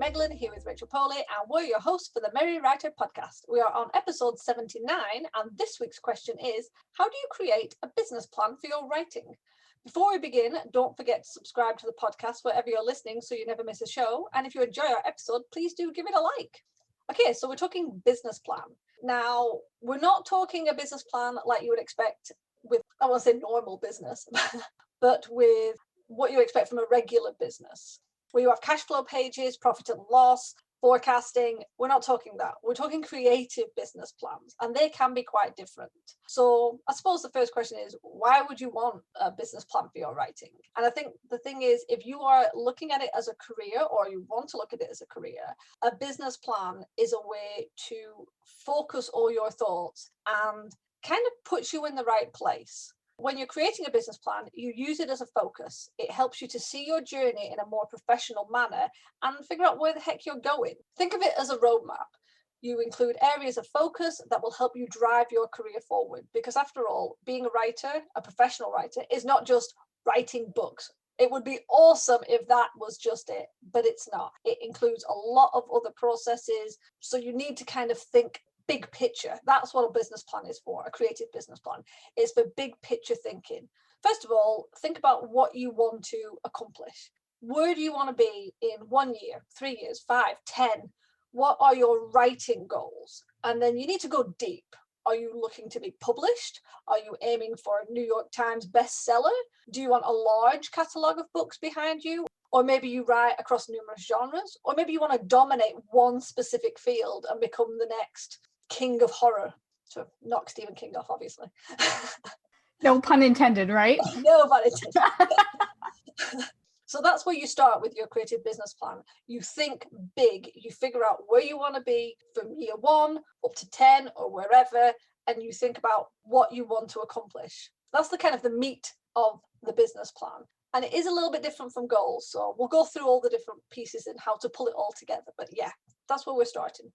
Megalyn here with Rachel Poley, and we're your hosts for the Merry Writer podcast. We are on episode 79, and this week's question is, how do you create a business plan for your writing? Before we begin, don't forget to subscribe to the podcast wherever you're listening so you never miss a show. And if you enjoy our episode, please do give it a like. Okay, so we're talking business plan. Now, we're not talking a business plan like you would expect with, I won't say normal business, but with what you expect from a regular business, where you have cash flow pages, profit and loss, forecasting. We're not talking that. We're talking creative business plans, and they can be quite different. So I suppose the first question is, why would you want a business plan for your writing? And I think the thing is, if you are looking at it as a career, or you want to look at it as a career, a business plan is a way to focus all your thoughts and kind of puts you in the right place. When you're creating a business plan, you use it as a focus. It helps you to see your journey in a more professional manner and figure out where the heck you're going. Think of it as a roadmap. You include areas of focus that will help you drive your career forward. Because after all, being a writer, a professional writer, is not just writing books. It would be awesome if that was just it, but it's not. It includes a lot of other processes. So you need to kind of think big picture. That's what a business plan is for, a creative business plan. It's for big picture thinking. First of all, think about what you want to accomplish. Where do you want to be in 1 year, 3 years, 5, 10? What are your writing goals? And then you need to go deep. Are you looking to be published? Are you aiming for a New York Times bestseller? Do you want a large catalogue of books behind you? Or maybe you write across numerous genres? Or maybe you want to dominate one specific field and become the next king of horror, to knock Stephen King off, obviously. No pun intended, right? No pun intended. So that's where you start with your creative business plan. You think big, you figure out where you want to be from year 1 up to 10 or wherever, and you think about what you want to accomplish. That's the kind of the meat of the business plan. And it is a little bit different from goals. So we'll go through all the different pieces and how to pull it all together. But yeah, that's where we're starting.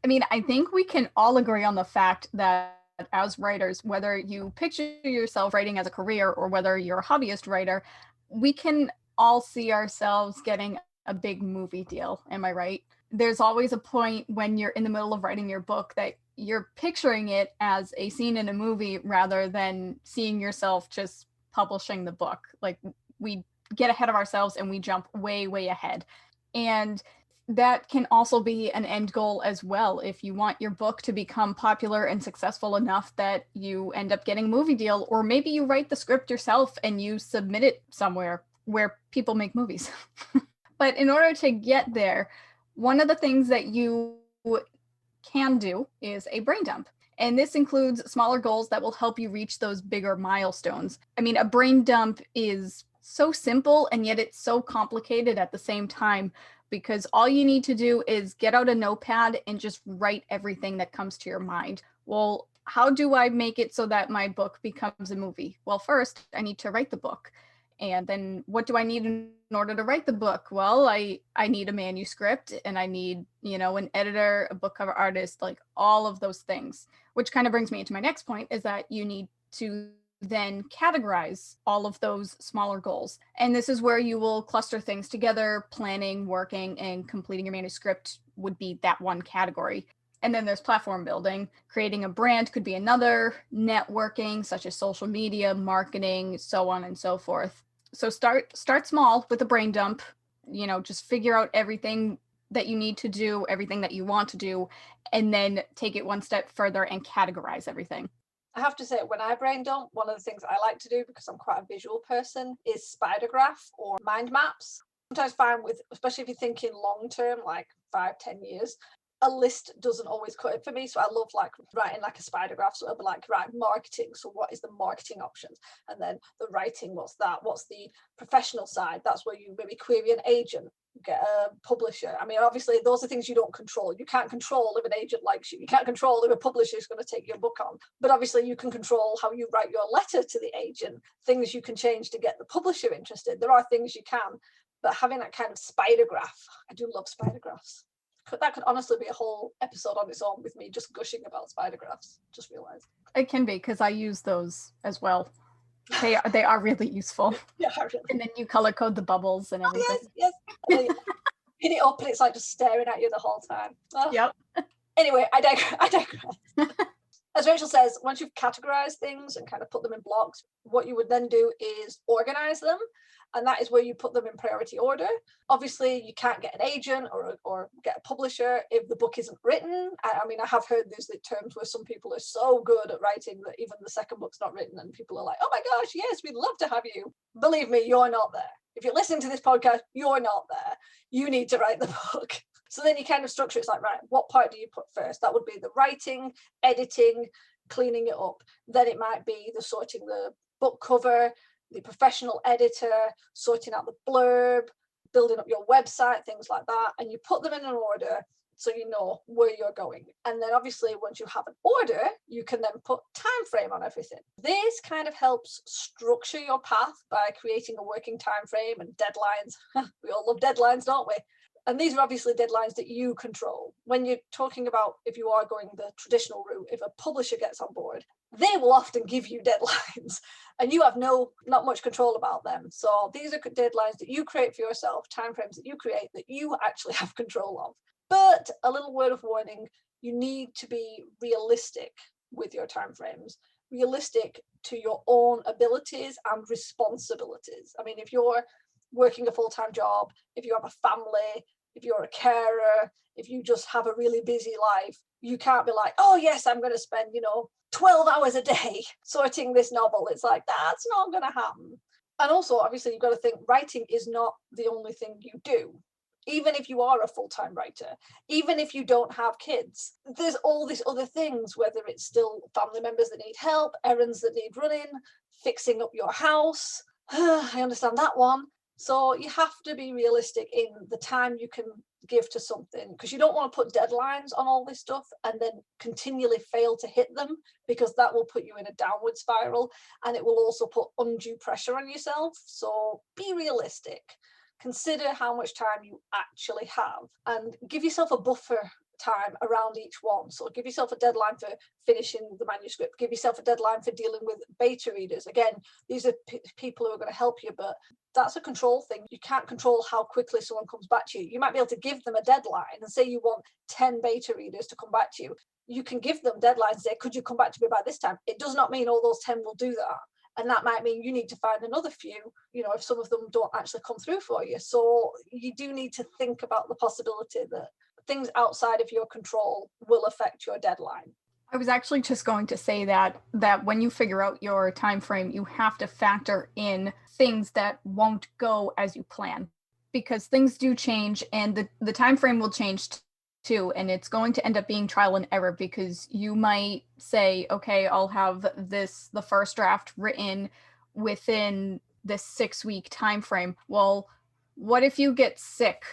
I mean, I think we can all agree on the fact that as writers, whether you picture yourself writing as a career or whether you're a hobbyist writer, we can all see ourselves getting a big movie deal. Am I right? There's always a point when you're in the middle of writing your book that you're picturing it as a scene in a movie rather than seeing yourself just publishing the book. Like, we get ahead of ourselves and we jump way, way ahead. And that can also be an end goal as well. If you want your book to become popular and successful enough that you end up getting a movie deal, or maybe you write the script yourself and you submit it somewhere where people make movies. But in order to get there, one of the things that you can do is a brain dump. And this includes smaller goals that will help you reach those bigger milestones. I mean, a brain dump is so simple, and yet it's so complicated at the same time, because all you need to do is get out a notepad and just write everything that comes to your mind. Well, how do I make it so that my book becomes a movie? Well, first, I need to write the book. And then what do I need in order to write the book? Well, I need a manuscript, and I need, an editor, a book cover artist, like all of those things. Which kind of brings me into my next point, is that you need to then categorize all of those smaller goals. And this is where you will cluster things together. Planning, working, and completing your manuscript would be that one category. And then there's platform building. Creating a brand could be another. Networking, such as social media, marketing, so on and so forth. So start small with a brain dump. Just figure out everything that you need to do, everything that you want to do, and then take it one step further and categorize everything. I have to say, when I brain dump, one of the things I like to do, because I'm quite a visual person, is spider graph or mind maps. Sometimes find with, especially if you're thinking long term, like 5-10 years, a list doesn't always cut it for me. So I love writing a spider graph. So it'll be right, marketing. So what is the marketing options? And then the writing, what's that? What's the professional side? That's where you maybe query an agent, get a publisher. I mean, obviously those are things you don't control. You can't control if an agent likes you. You can't control if a publisher is going to take your book on. But obviously you can control how you write your letter to the agent, things you can change to get the publisher interested. There are things you can, but having that kind of spider graph, I do love spider graphs. That could honestly be a whole episode on its own with me just gushing about spider graphs. Just realized. It can be, because I use those as well. They are really useful. Yeah, really. And then you color code the bubbles and everything. Yes. pin it up and it's like just staring at you the whole time. Oh. Yep. Anyway, I digress. As Rachel says, once you've categorized things and kind of put them in blocks, what you would then do is organize them. And that is where you put them in priority order. Obviously, you can't get an agent or get a publisher if the book isn't written. I mean, I have heard these terms where some people are so good at writing that even the second book's not written and people are like, oh my gosh, yes, we'd love to have you. Believe me, you're not there. If you're listening to this podcast, you're not there. You need to write the book. So then you kind of structure it's like, right, what part do you put first? That would be the writing, editing, cleaning it up. Then it might be the sorting the book cover, the professional editor, sorting out the blurb, building up your website, things like that. And you put them in an order so you know where you're going. And then obviously once you have an order, you can then put time frame on everything. This kind of helps structure your path by creating a working time frame and deadlines. We all love deadlines, don't we? And these are obviously deadlines that you control. When you're talking about if you are going the traditional route, if a publisher gets on board, they will often give you deadlines and you have not much control about them. So these are deadlines that you create for yourself, timeframes that you create that you actually have control of. But a little word of warning, you need to be realistic with your timeframes, realistic to your own abilities and responsibilities. I mean, if you're working a full-time job, if you have a family, if you're a carer, if you just have a really busy life, you can't be like, oh yes, I'm going to spend, 12 hours a day sorting this novel. It's like, that's not going to happen. And also, obviously, you've got to think writing is not the only thing you do. Even if you are a full-time writer, even if you don't have kids, there's all these other things, whether it's still family members that need help, errands that need running, fixing up your house. I understand that one. So you have to be realistic in the time you can give to something, because you don't want to put deadlines on all this stuff and then continually fail to hit them, because that will put you in a downward spiral and it will also put undue pressure on yourself. So be realistic. Consider how much time you actually have and give yourself a buffer time around each one. So give yourself a deadline for finishing the manuscript, give yourself a deadline for dealing with beta readers. Again, these are people who are going to help you, but that's a control thing. You can't control how quickly someone comes back to you. You might be able to give them a deadline and say you want 10 beta readers to come back to you. You can give them deadlines and say, could you come back to me by this time? It does not mean all those 10 will do that. And that might mean you need to find another few, if some of them don't actually come through for you. So you do need to think about the possibility that things outside of your control will affect your deadline. I was actually just going to say that when you figure out your time frame, you have to factor in things that won't go as you plan, because things do change and the time frame will change too, and it's going to end up being trial and error, because you might say, okay, I'll have the first draft written within this 6-week time frame. Well, what if you get sick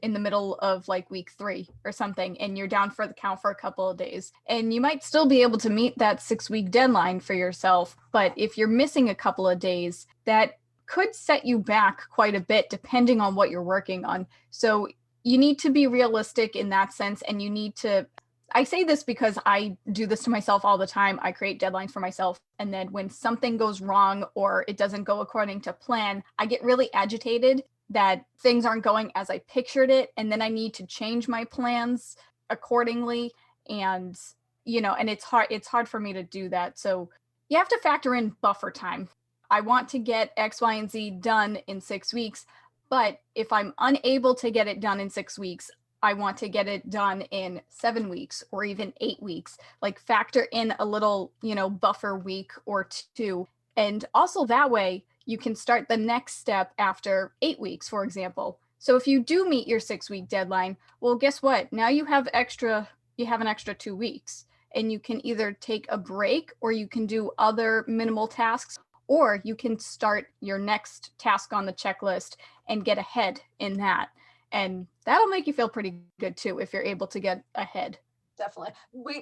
in the middle of like week 3 or something and you're down for the count for a couple of days, and you might still be able to meet that 6-week deadline for yourself, but if you're missing a couple of days, that could set you back quite a bit depending on what you're working on. So you need to be realistic in that sense, and you need to, I say this because I do this to myself all the time. I create deadlines for myself, and then when something goes wrong or it doesn't go according to plan, I get really agitated that things aren't going as I pictured it, and then I need to change my plans accordingly. And and it's hard for me to do that. So you have to factor in buffer time. I want to get X, Y, and Z done in 6 weeks, but if I'm unable to get it done in 6 weeks, I want to get it done in 7 weeks or even 8 weeks. Like, factor in a little, buffer week or 2. And also that way you can start the next step after 8 weeks, for example. So if you do meet your 6-week deadline, well, guess what? Now you have an extra 2 weeks, and you can either take a break or you can do other minimal tasks, or you can start your next task on the checklist and get ahead in that. And that'll make you feel pretty good too, if you're able to get ahead. Definitely.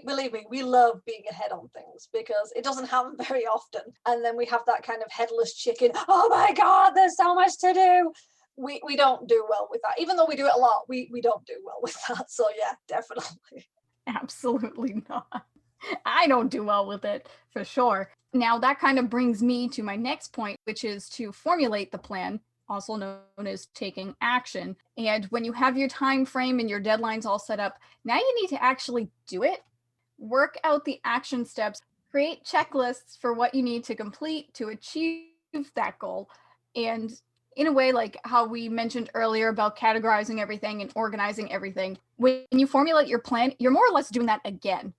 Believe me, we love being ahead on things because it doesn't happen very often. And then we have that kind of headless chicken. Oh my God, there's so much to do. We don't do well with that. Even though we do it a lot, we don't do well with that. So yeah, definitely. Absolutely not. I don't do well with it, for sure. Now that kind of brings me to my next point, which is to formulate the plan. also known as taking action. And when you have your time frame and your deadlines all set up, now you need to actually do it. Work out the action steps, create checklists for what you need to complete to achieve that goal. And in a way, like how we mentioned earlier about categorizing everything and organizing everything, when you formulate your plan, you're more or less doing that again.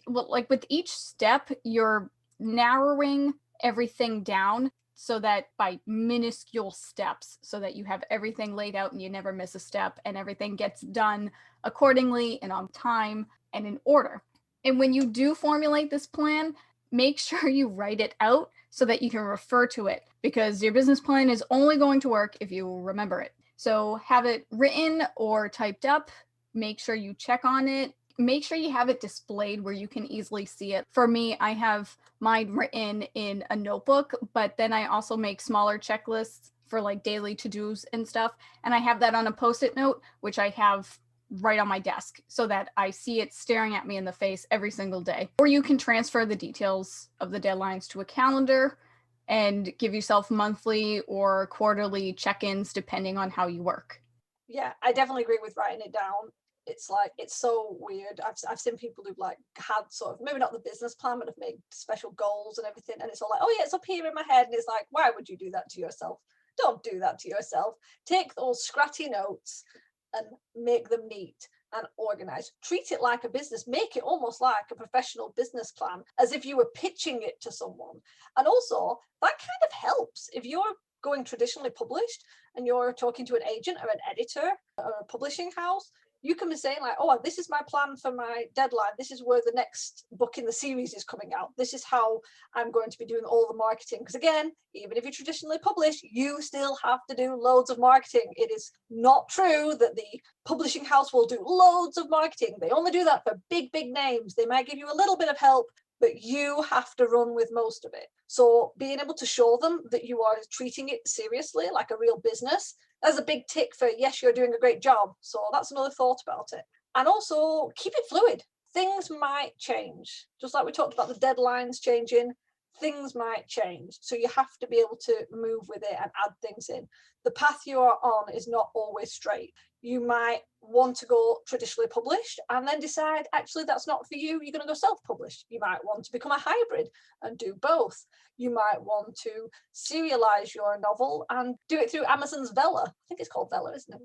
Like with each step, you're narrowing everything down so that by minuscule steps, so that you have everything laid out and you never miss a step and everything gets done accordingly and on time and in order. And when you do formulate this plan, make sure you write it out so that you can refer to it, because your business plan is only going to work if you remember it. So have it written or typed up, make sure you check on it, make sure you have it displayed where you can easily see it. For me, I have mine written in a notebook, but then I also make smaller checklists for like daily to-dos and stuff. And I have that on a Post-it note, which I have right on my desk so that I see it staring at me in the face every single day. Or you can transfer the details of the deadlines to a calendar and give yourself monthly or quarterly check-ins depending on how you work. Yeah, I definitely agree with writing it down. It's like, it's so weird. I've seen people who've like had sort of, maybe not the business plan, but have made special goals and everything. And it's all like, oh yeah, it's up here in my head. And it's like, why would you do that to yourself? Don't do that to yourself. Take those scratchy notes and make them neat and organized. Treat it like a business. Make it almost like a professional business plan, as if you were pitching it to someone. And also, that kind of helps. If you're going traditionally published and you're talking to an agent or an editor or a publishing house, you can be saying like, oh, this is my plan for my deadline. This is where the next book in the series is coming out. This is how I'm going to be doing all the marketing. Because again, even if you're traditionally published, you still have to do loads of marketing. It is not true that the publishing house will do loads of marketing. They only do that for big, big names. They might give you a little bit of help, but you have to run with most of it. So being able to show them that you are treating it seriously, like a real business, that's a big tick for, yes, you're doing a great job. So that's another thought about it. And also keep it fluid. Things might change. Just like we talked about the deadlines changing, things might change. So you have to be able to move with it and add things in. The path you are on is not always straight. You might want to go traditionally published and then decide, actually, that's not for you. You're going to go self-published. You might want to become a hybrid and do both. You might want to serialize your novel and do it through Amazon's Vella. I think it's called Vella, isn't it?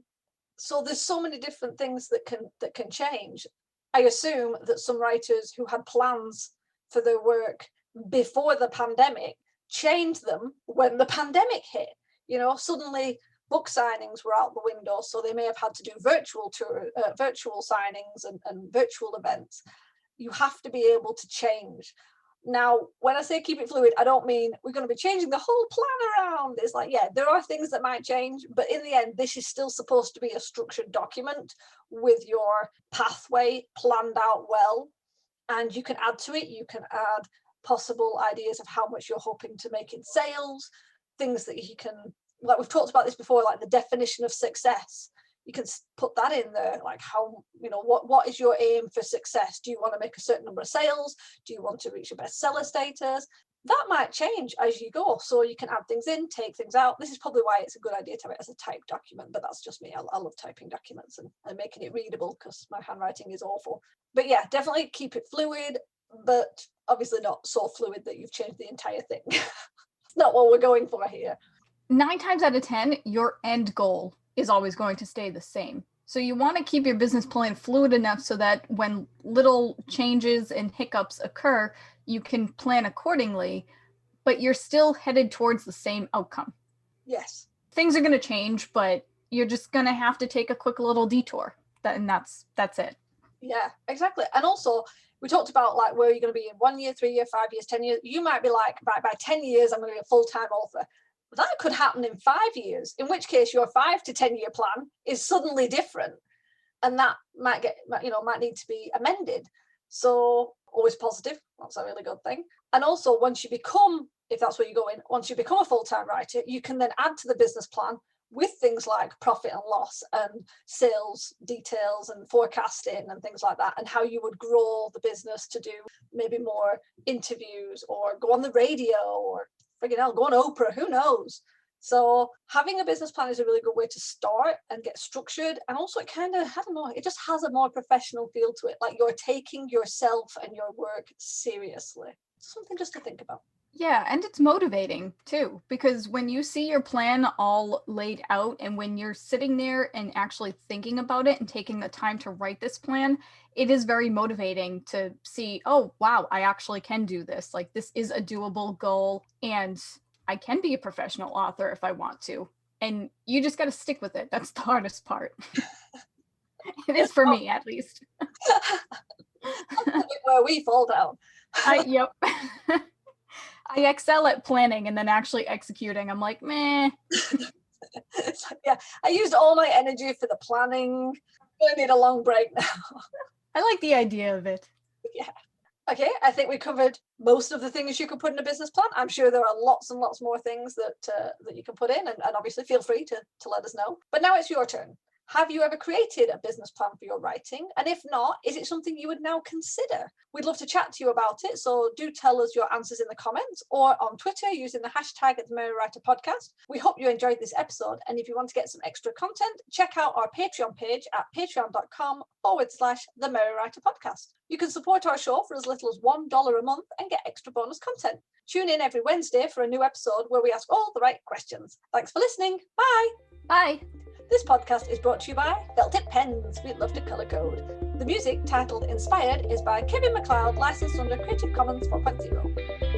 So there's so many different things that can change. I assume that some writers who had plans for their work before the pandemic changed them when the pandemic hit. You know, suddenly book signings were out the window, so they may have had to do virtual signings and virtual events. You have to be able to change. Now, when I say keep it fluid, I don't mean we're going to be changing the whole plan around. It's like, yeah, there are things that might change, but in the end, this is still supposed to be a structured document with your pathway planned out well. And you can add to it. You can add possible ideas of how much you're hoping to make in sales, things that you can, like we've talked about this before, like the definition of success. You can put that in there, like how, you know, what is your aim for success? Do you want to make a certain number of sales? Do you want to reach a bestseller status? That might change as you go. So you can add things in, take things out. This is probably why it's a good idea to have it as a typed document, but that's just me. I love typing documents and making it readable because my handwriting is awful. But yeah, definitely keep it fluid, but obviously not so fluid that you've changed the entire thing. It's not what we're going for here. 9 times out of 10, your end goal is always going to stay the same. So you want to keep your business plan fluid enough so that when little changes and hiccups occur, you can plan accordingly, but you're still headed towards the same outcome. Yes. Things are going to change, but you're just going to have to take a quick little detour. And that's it. Yeah, exactly. And also, we talked about like where you're going to be in 1 year, 3 years, 5 years, 10 years. You might be like, by 10 years, I'm going to be a full-time author. That could happen in 5 years, in which case your 5 to 10 year plan is suddenly different. And that might need to be amended. So always positive. That's a really good thing. And also once you become, if that's where you're going, once you become a full-time writer, you can then add to the business plan with things like profit and loss and sales details and forecasting and things like that, and how you would grow the business to do maybe more interviews or go on the radio or friggin' hell, go on Oprah, who knows? So having a business plan is a really good way to start and get structured. And also it kind of, I don't know, it just has a more professional feel to it. Like you're taking yourself and your work seriously. Something just to think about. Yeah, and it's motivating too, because when you see your plan all laid out and when you're sitting there and actually thinking about it and taking the time to write this plan, it is very motivating to see, oh, wow, I actually can do this. Like this is a doable goal and I can be a professional author if I want to. And you just got to stick with it. That's the hardest part. It is for me, at least. Where we fall down. Yep. I excel at planning and then actually executing. I'm like, meh. Yeah, I used all my energy for the planning. I need a long break now. I like the idea of it. Yeah. Okay, I think we covered most of the things you can put in a business plan. I'm sure there are lots and lots more things that you can put in, and obviously feel free to let us know. But now it's your turn. Have you ever created a business plan for your writing? And if not, is it something you would now consider? We'd love to chat to you about it, so do tell us your answers in the comments or on Twitter using the hashtag @TheMerryWriterPodcast. We hope you enjoyed this episode, and if you want to get some extra content, check out our Patreon page at patreon.com/TheMerryWriterPodcast. You can support our show for as little as $1 a month and get extra bonus content. Tune in every Wednesday for a new episode where we ask all the right questions. Thanks for listening. Bye. Bye. This podcast is brought to you by Felt Tip Pens. We'd love to colour code. The music, titled Inspired, is by Kevin MacLeod, licensed under Creative Commons 4.0.